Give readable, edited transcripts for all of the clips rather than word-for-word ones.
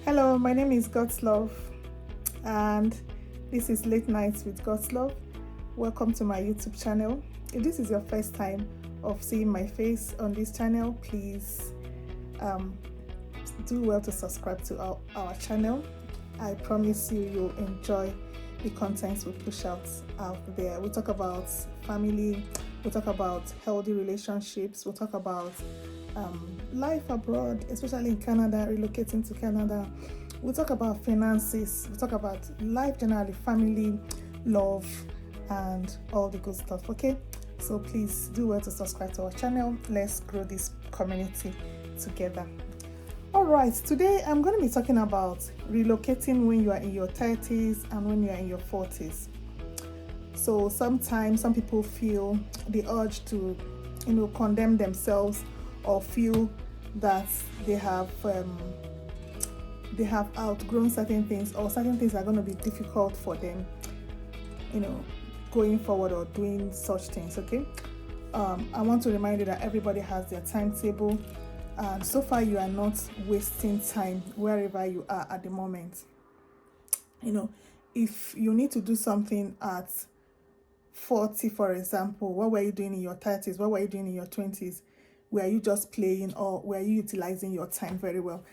Hello, my name is God's Love, and this is Late Nights with God's Love. Welcome to my YouTube channel. If this is your first time of seeing my face on this channel, please do well to subscribe to our channel. I promise you'll enjoy the contents we push out there. We talk about family, we talk about healthy relationships, we talk about life abroad, especially in Canada, relocating to Canada. We'll talk about finances, we'll talk about life generally, family, love, and all the good stuff. Okay, so please do well to subscribe to our channel. Let's grow this community together. All right, today I'm going to be talking about relocating when you are in your 30s and when you are in your 40s. So sometimes some people feel the urge to, condemn themselves or feel that they have outgrown certain things, or certain things are going to be difficult for them, going forward or doing such things. Okay, I want to remind you that everybody has their timetable, and so far you are not wasting time wherever you are at the moment. If you need to do something at 40, for example, what were you doing in your 30s? What were you doing in your 20s? Were you just playing, or were you utilizing your time very well?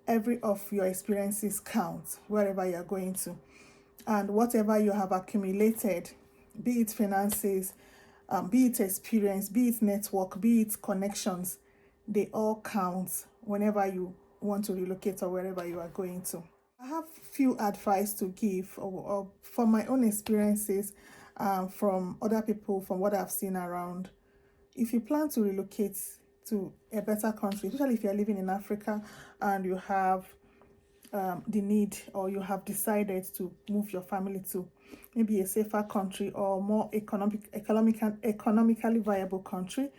Every of your experiences counts wherever you're going to. And whatever you have accumulated, be it finances, be it experience, be it network, be it connections, they all count whenever you want to relocate or wherever you are going to. I have few advice to give or from my own experiences, from other people, from what I've seen around. If you plan to relocate to a better country, especially if you're living in Africa and you have the need, or you have decided to move your family to maybe a safer country or more economically viable country,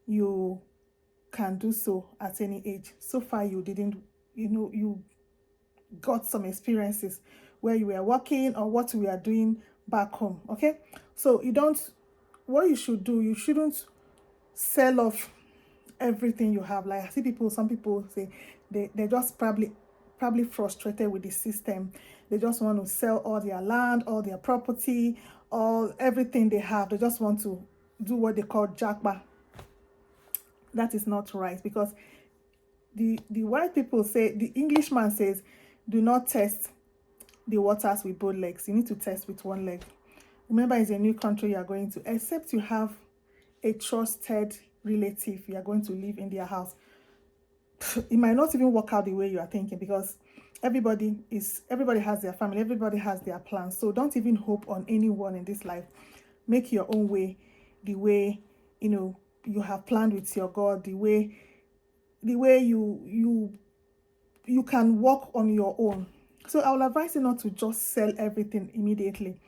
you can do so at any age. So far you didn't, you got some experiences where you were working or what we are doing back home. Okay, so what you should do, you shouldn't sell off everything you have. Like I see some people say they just probably frustrated with the system. They just want to sell all their land, all their property, all everything they have. They just want to do what they call jackpot. That is not right, because the white people say, the Englishman says, do not test the waters with both legs. You need to test with one leg. Remember, it's a new country you are going to, except you have a trusted relative you are going to live in their house. It might not even work out the way you are thinking, because everybody has their family, everybody has their plans. So don't even hope on anyone in this life. Make your own way, the way you have planned with your God, the way you can walk on your own. So I will advise you not to just sell everything immediately.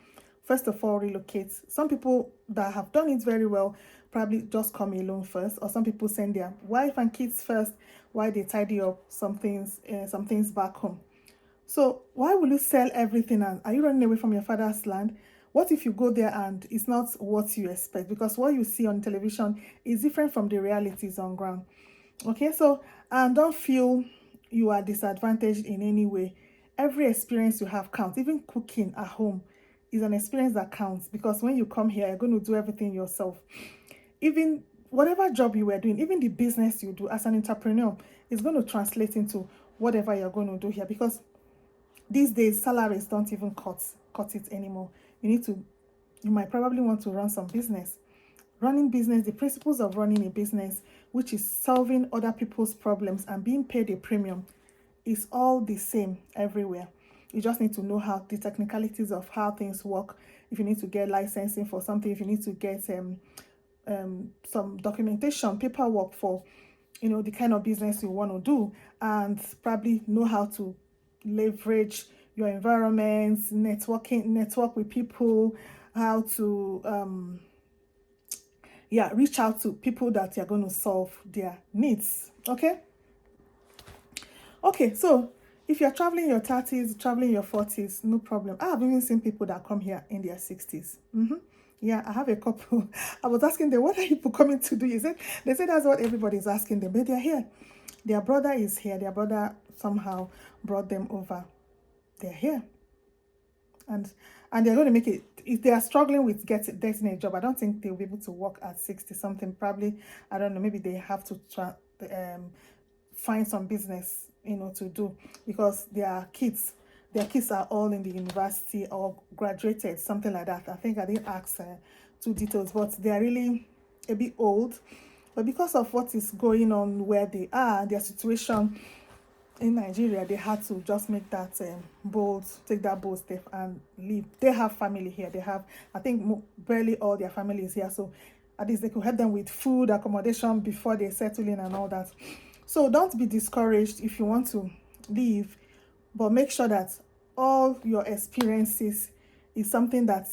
First of all, relocate. Some people that have done it very well probably just come alone first, or some people send their wife and kids first while they tidy up some things back home. So why will you sell everything? And are you running away from your father's land? What if you go there and it's not what you expect? Because what you see on television is different from the realities on ground. Okay, so don't feel you are disadvantaged in any way. Every experience you have counts. Even cooking at home is an experience that counts, because when you come here, you're going to do everything yourself. Even whatever job you were doing, even the business you do as an entrepreneur, is going to translate into whatever you're going to do here, because these days salaries don't even cut it anymore. You might probably want to run some business. Running business, the principles of running a business, which is solving other people's problems and being paid a premium, is all the same everywhere. You just need to know how the technicalities of how things work. If you need to get licensing for something, if you need to get some documentation, paperwork for the kind of business you want to do, and probably know how to leverage your environment, network with people, how to reach out to people that you're going to solve their needs. Okay, so if you're traveling in your 30s, traveling in your 40s, no problem. I have even seen people that come here in their 60s. Yeah, I have a couple. I was asking them, what are people coming to do? They said that's what everybody's asking them, but they're here. Their brother is here. Their brother somehow brought them over. They're here. And they're going to make it. If they are struggling with getting a job, I don't think they'll be able to work at 60 something. Probably, I don't know, maybe they have to find some business, to do, because their kids are all in the university or graduated, something like that. I think I didn't ask two details, but they are really a bit old. But because of what is going on where they are, their situation in Nigeria, they had to just make that take that bold step and leave. They have family here. They have, I think, barely all their family is here. So at least they could help them with food, accommodation before they settle in and all that. So don't be discouraged if you want to leave, but make sure that all your experiences is something that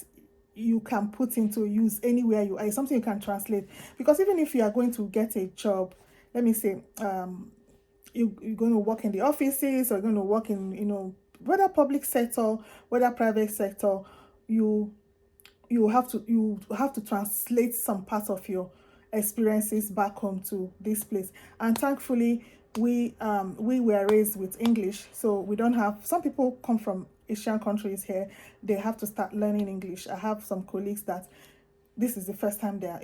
you can put into use anywhere you are. It's something you can translate. Because even if you are going to get a job, let me say, you're going to work in the offices, or you're going to work in, whether public sector, whether private sector, you have to translate some part of your experiences back home to this place. And thankfully, we were raised with English, so we don't have, some people come from Asian countries here, they have to start learning English. I have some colleagues that this is the first time they're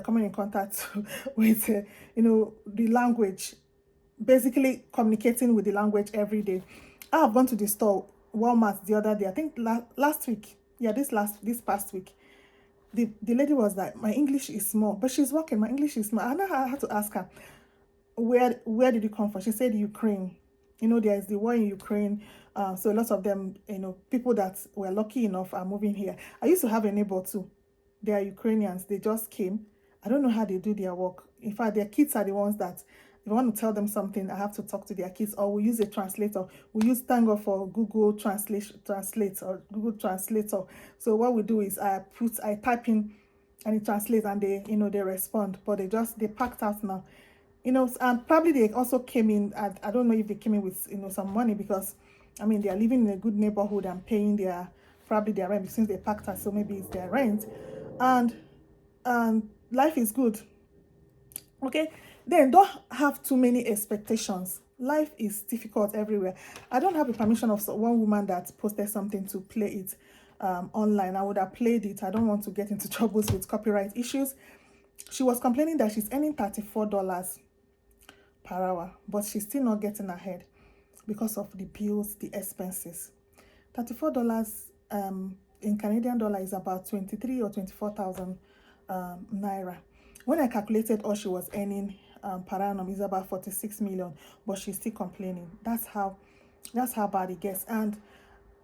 coming in contact with the language, basically communicating with the language every day. I have gone to the store, Walmart, the other day, I think last week, this past week. The lady was like, my English is small, but she's working, my English is small. I had to ask her, where did you come from? She said Ukraine. There is the war in Ukraine. So a lot of them, people that were lucky enough are moving here. I used to have a neighbor too. They are Ukrainians. They just came. I don't know how they do their work. In fact, their kids are the ones that, if I want to tell them something, I have to talk to their kids, or we use a translator. We use, thank God for Google Translate or Google Translator. So what we do is I type in and it translates, and they respond. But they packed out now. And probably they also came in, I don't know if they came in with, some money, because, I mean, they are living in a good neighborhood and paying probably their rent, since they packed out, so maybe it's their rent. And life is good. Okay, then don't have too many expectations. Life is difficult everywhere. I don't have the permission of one woman that posted something to play it online. I would have played it. I don't want to get into troubles with copyright issues. She was complaining that she's earning $34 per hour, but she's still not getting ahead because of the bills, the expenses. $34 in Canadian dollar is about 23 or 24,000 naira. When I calculated all she was earning per annum is about 46 million, but she's still complaining. That's how bad it gets. And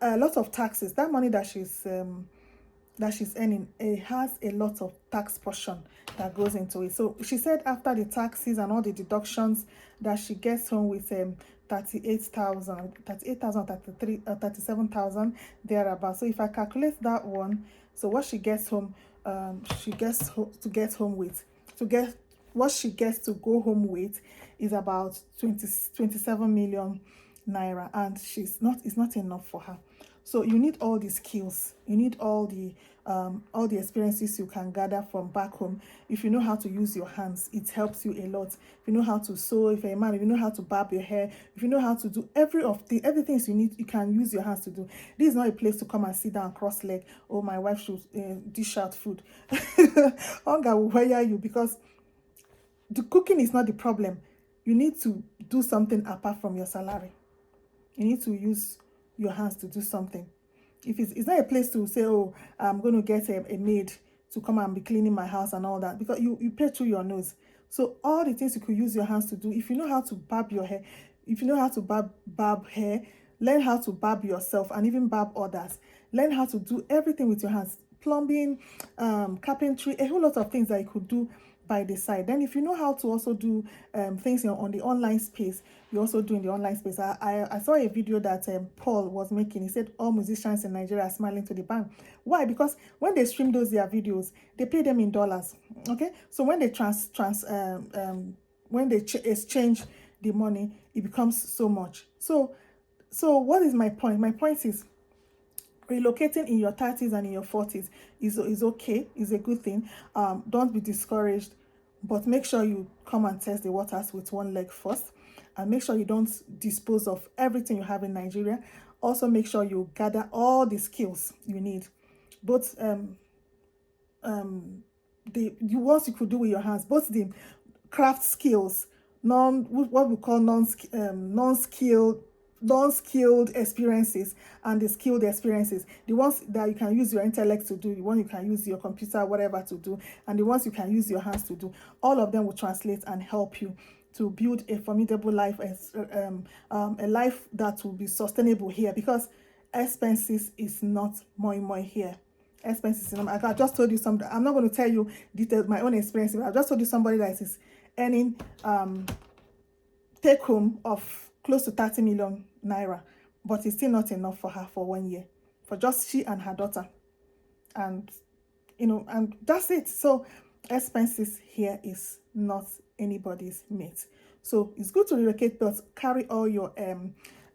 a lot of taxes. That money that she's earning, it has a lot of tax portion that goes into it. So she said after the taxes and all the deductions, that she gets home with 38,000, 37,000 thereabout. So if I calculate that one, so what she gets home, what she gets to go home with is about 27 million naira, and it's not enough for her. So you need all the skills, you need all the experiences you can gather from back home. If you know how to use your hands, it helps you a lot. If you know how to sew, if you're a man, if you know how to barb your hair, if you know how to do everything you need, you can use your hands to do. This is not a place to come and sit down cross leg. Oh, my wife should dish out food. Hunger will wear you, because the cooking is not the problem. You need to do something apart from your salary. You need to use your hands to do something. If it's not a place to say, oh, I'm going to get a maid to come and be cleaning my house and all that, because you pay through your nose. So all the things you could use your hands to do, if you know how to barb your hair, if you know how to barb hair, learn how to barb yourself and even barb others. Learn how to do everything with your hands. Plumbing, carpentry, a whole lot of things that you could do by the side. Then if you know how to also do things on the online space, you also do in the online space. I saw a video that Paul was making. He said all musicians in Nigeria are smiling to the bank. Why? Because when they stream their videos, they pay them in dollars. Okay, so when they when they exchange the money, it becomes so much. So what is my point? My point is, relocating in your 30s and in your 40s is okay, is a good thing. Don't be discouraged, but make sure you come and test the waters with one leg first. and make sure you don't dispose of everything you have in Nigeria. Also make sure you gather all the skills you need, both the ones you could do with your hands, both the craft skills, what we call non-skilled experiences, and the skilled experiences, the ones that you can use your intellect to do, the one you can use your computer, whatever, to do, and the ones you can use your hands to do. All of them will translate and help you to build a formidable life, a life that will be sustainable here, because expenses is not moi here. Expenses, I just told you something. I'm not going to tell you details, my own experience. I just told you somebody that is earning take home of close to 30 million naira, but it's still not enough for her for 1 year, for just she and her daughter, and and that's it. So expenses here is not anybody's mate. So it's good to relocate, but carry all your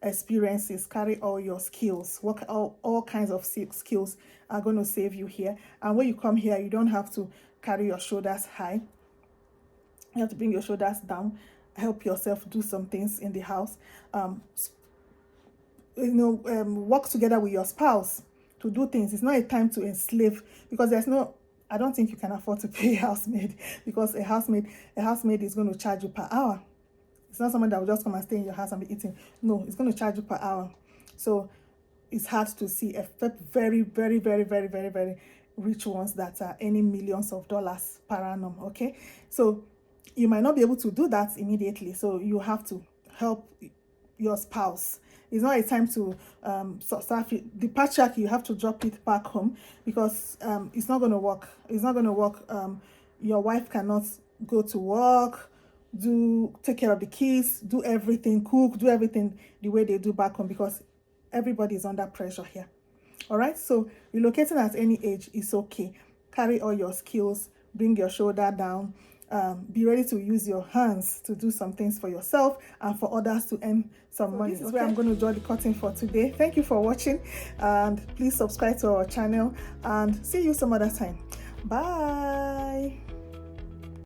experiences, carry all your skills, work all kinds of skills are going to save you here. And when you come here, you don't have to carry your shoulders high. You have to bring your shoulders down, help yourself do some things in the house, work together with your spouse to do things. It's not a time to enslave, because I don't think you can afford to pay a housemaid, because a housemaid is going to charge you per hour. It's not someone that will just come and stay in your house and be eating. No, it's going to charge you per hour. So it's hard to see, except very, very, very, very, very, very rich ones that are earning millions of dollars per annum. Okay, so you might not be able to do that immediately. So you have to help your spouse. It's not a time to start the patriarchy. You have to drop it back home, because it's not going to work. It's not going to work. Your wife cannot go to work, take care of the kids, do everything, cook, do everything the way they do back home, because everybody is under pressure here. All right, so relocating at any age is okay. Carry all your skills, bring your shoulder down, be ready to use your hands to do some things for yourself and for others to earn some money. This is where I'm going to draw the curtain for today. Thank you for watching, and please subscribe to our channel, and see you some other time. Bye.